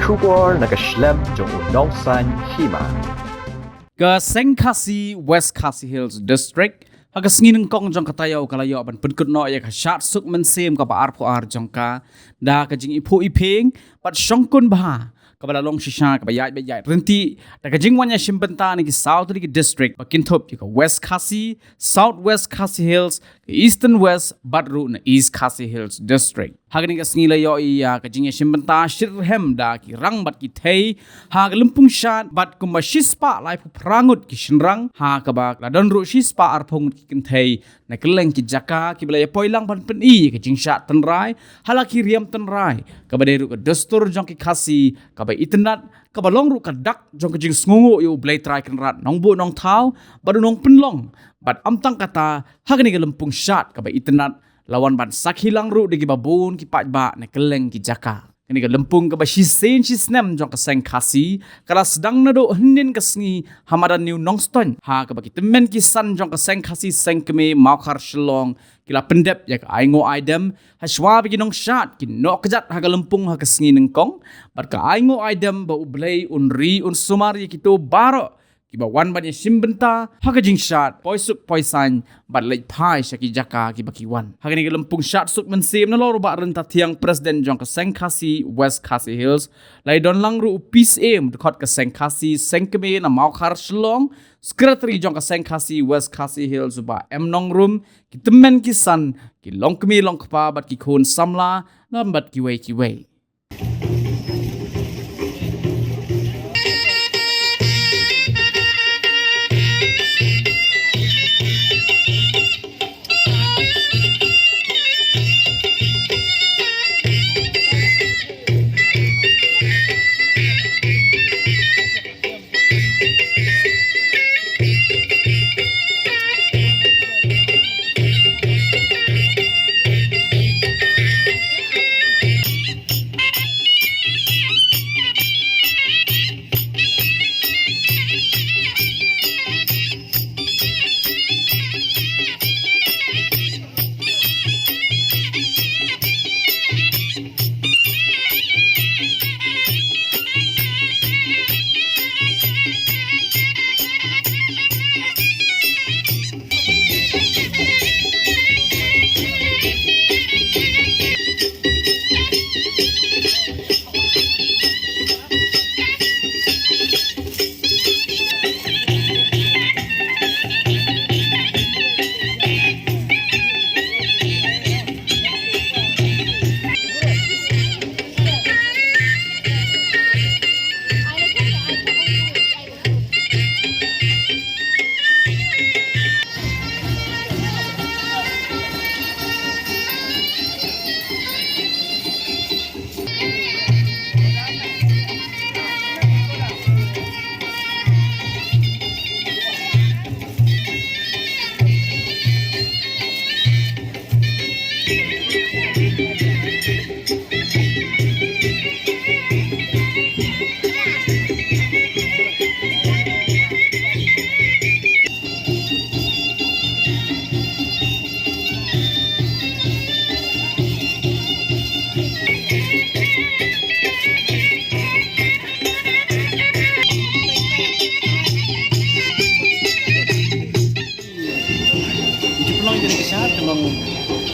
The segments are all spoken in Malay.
Shubor nakaslem jong unongsan hima. Ke Sengkasi West Khasi Hills District haga sngin kong jong katayaw kalayo ban penkut no ya shat suk men sem ka ba arpo ar jong ka da ka jing ipu ipeng pat shongkun ba kabala long shisha ka bayat renti da ka jing wanya shimbenta ni ki south ni ki district bakin thop ka West Khasi Southwest Khasi Hills Eastern West Badru na East Khasi Hills District hagani ka snila yo iya ka jing shimbenta shirhem da ki rang bat ki thei ha ka lumpung shat bat kumba shispa lai pu prangut ki shinrang ha ka ba la don ru shispa arphong ki kin thei na keleng ki jaka ki bela poilang ban pen i ka jing shat tan rai halaki riam tan rai ka ba deru ka dostur jong ki khasi ka ba itnat ka ba long ru ka dak jong ka jing sngungu yo blai trai kan rat nong bu nong thau ba nong penlong bat amtang kata hagani ka lumpung shat ka ba itnat lawan ban sakhilang ru digi babun ki pat ba na keleng ki jaka kini ka lempung ka ba shisen shisnem jong ka Sengkasi kala sedang na do hnin ka sngi hamadan new nongston ha ka ba ki temen ki san jong ka Sengkasi sengkeme maukar shlong kila pendep ya ka aingo idem hashwa bi nong shat ki no kajat ha ka lempung ha ka sngi nengkong bat ka aingo idem ba ublei unri un sumar ki to baro kiba wan ban shimbenta haga jing shat poisuk poisan bat lei phai shaki jaka kiba kiwan haga ni lempung shat suk men sem na lor ba renta thiang president jong ka Sengkasi West Khasi Hills lai don lang ru peace aim de khot ka Sengkasi sengkeme na maukar shlong secretary jong ka Sengkasi West Khasi Hills ba em nong rum ki temen ki san ki longkemi longkpa bat ki khon samla nam bat ki wei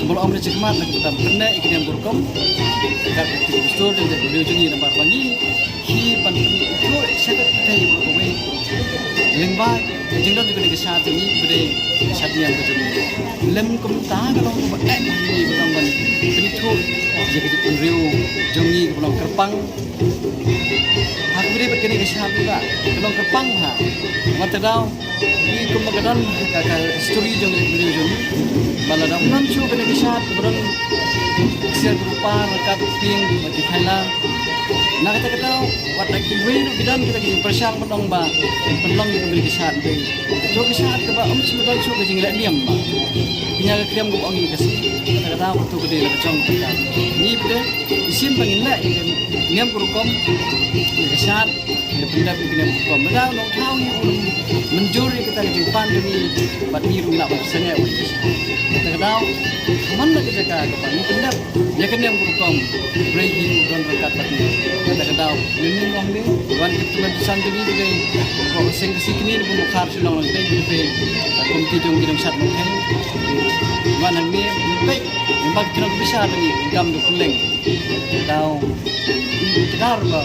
Kalau amri cekmat nak kita benda iklim berkom, kat store dan jadi jungi nampak bangi, hi pan itu saya kita ibu kami lengba, jenggot juga dengan syarat ini beri syarat yang berjuni. Lem kumta kalau buat ini bukan ban itu jadi kita unriu jungi kalau kerpang. Aku beri berkini ke syarat juga kalau kerpang ha, mata dau ini kumagadan kakak story jungi beri jungi. Bala da unan chu kena kisat berang siar berupa rekat ping bagi Thailand. Nak kata wat lagi wei bidan kita kini persang penong ba penong kita beri kisat be. Chu kisat ke ba chu ba chu ke jingla diam ba. Kinya ke kriam go angi kasi. Kata waktu gede la chong kita. Ni bede isin pangin la niam kurukom kisat dia pindah ke kini kurukom. Beda nong thau ni menjuri kita ke Japan ni bat ni ru nak bersengai kisat. Kadang mana kita jaga apa ni pendap ya kan yang berkom breaking don berkat tadi kata kata ini ngom ni wan kita mesan tu ni juga kau sing kesikini ni bukhar silong lang tay pe komiti jong kirim sat mo hen wan han ni pe memang kira bisa tu ni gam du kuleng tau kedar ba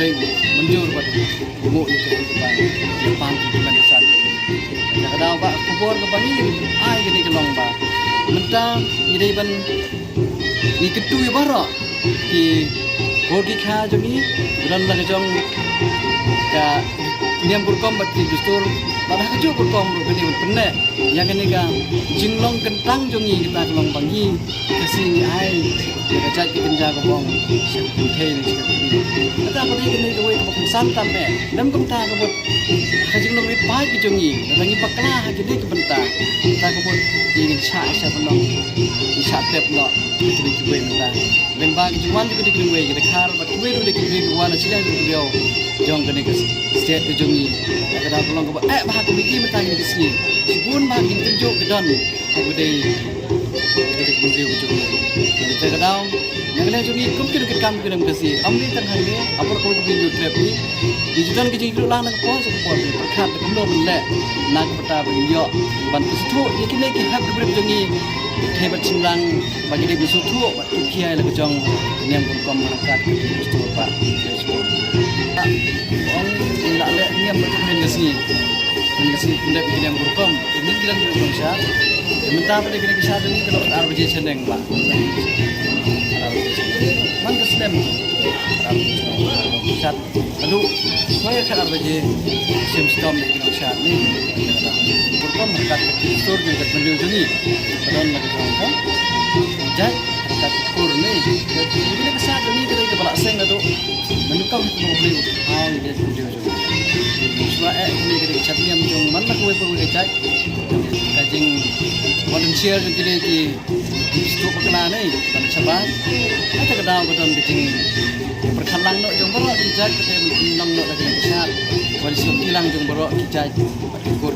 break menjur buat mo ni ke depan depan depan kadang ba kubur ke bangi ai gini kelong ba mentang jadi ban ni ketu ya bara ki bodi kha jongi dan la jong ka niam kurkom bat ki dustur pada kaju kurkom ru gini penne ya gini ka jinglong kentang jongi kita kelong bangi kesini ai ya ka cai ki kenja ko bong thei ni kita apa ni gini ko ko san tam me dam kum ta ko bot ka jinglong ni pai ki jongi dangi pakla ha gini ke benta ta ko bot ingin cha sa penong cha tep lo kini kuwe mentang lembang juan juga di kuwe kita khar bat kuwe do di kuwe wan sila di kuwe jong kene ke state ke jongi kada pelong ko bah ko bigi mentang ni kesini sibun bah kin tunjuk ke don ko dei ke kuwe ko jongi kita kada yang lain jongi kum kira kam kira mesti amri tan hande apor ko bigi do trap ni di judan ke jingi lang nak ko so ko perkhat ko lo le nak peta bagi yo ban pistu yakine ki hab bre jongi hebat simlang bagi dia busuk tu waktu kiai lah kejong niam kurkom masyarakat pistu pak orang nak le niam betul mengasi pindah bikin niam kurkom ini bilang dia Indonesia mentah pada kena kisah ni kalau arab je seneng pak man kesem cat lalu saya kan arab je simstom di Indonesia ni kurkom masyarakat pistu juga menunjuk ni dan lagi contoh jaj kat kur ni jadi kesat ni kita itu balak seng tu menukam tu boleh hal dia video tu sebab ni kita chat ni macam mana kau perlu chat kajing volunteer jadi di stok perkenalan ni pada cabang ada kedau kedon kajing perkenalan nak jom berok chat kita menang nak lagi kesat wali hilang jom berok chat kur